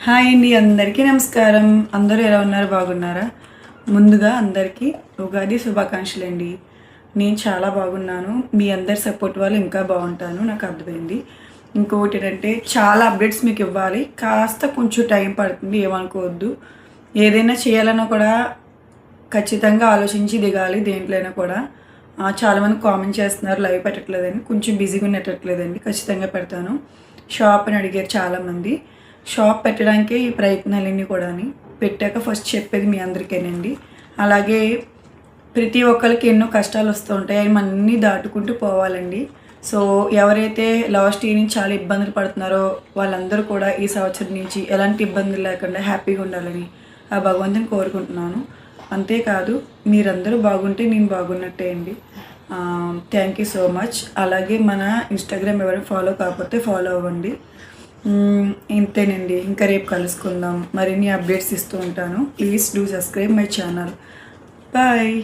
Hi అండి, అందరికీ నమస్కారం. అందరూ ఎలా ఉన్నారు? బాగున్నారా? ముందుగా అందరికీ ఉగాది శుభాకాంక్షలు అండి. నేను చాలా బాగున్నాను. మీ అందరి సపోర్ట్ వల్ల ఇంకా బాగుంటాను, నాకు అర్థమైంది. ఇంకొకటి ఏంటంటే, చాలా అప్డేట్స్ మీకు ఇవ్వాలి. కాస్త కొంచెం టైం పడుతుంది, ఏమనుకోవద్దు. ఏదైనా చేయాలన్నా కూడా ఖచ్చితంగా ఆలోచించి దిగాలి. దేంట్లోనైనా కూడా చాలామంది కామెంట్ చేస్తున్నారు లైవ్ పెట్టట్లేదని. కొంచెం బిజీగా ఉండట్లేదండి, ఖచ్చితంగా పెడతాను. షాప్ అని అడిగారు చాలామంది. షాప్ పెట్టడానికే ఈ ప్రయత్నాలన్నీ కూడా పెట్టాక ఫస్ట్ చెప్పేది మీ అందరికేనండి. అలాగే ప్రతి ఒక్కరికి ఎన్నో కష్టాలు వస్తూ ఉంటాయి, అవి అన్నీ దాటుకుంటూ పోవాలండి. సో ఎవరైతే లాస్ట్ ఇయర్ నుంచి చాలా ఇబ్బందులు పడుతున్నారో వాళ్ళందరూ కూడా ఈ సంవత్సరం నుంచి ఎలాంటి ఇబ్బందులు లేకుండా హ్యాపీగా ఉండాలని ఆ భగవంతుని కోరుకుంటున్నాను. అంతేకాదు మీరందరూ బాగుంటే నేను బాగున్నట్టే అండి. Thank you so much. అలాగే మన ఇన్స్టాగ్రామ్ ఎవరైనా ఫాలో కాకపోతే ఫాలో అవ్వండి. ఇంతేనండి, ఇంకా రేపు కలుసుకుందాం. మరిన్ని అప్డేట్స్ ఇస్తూ ఉంటాను. Please do subscribe my channel. Bye.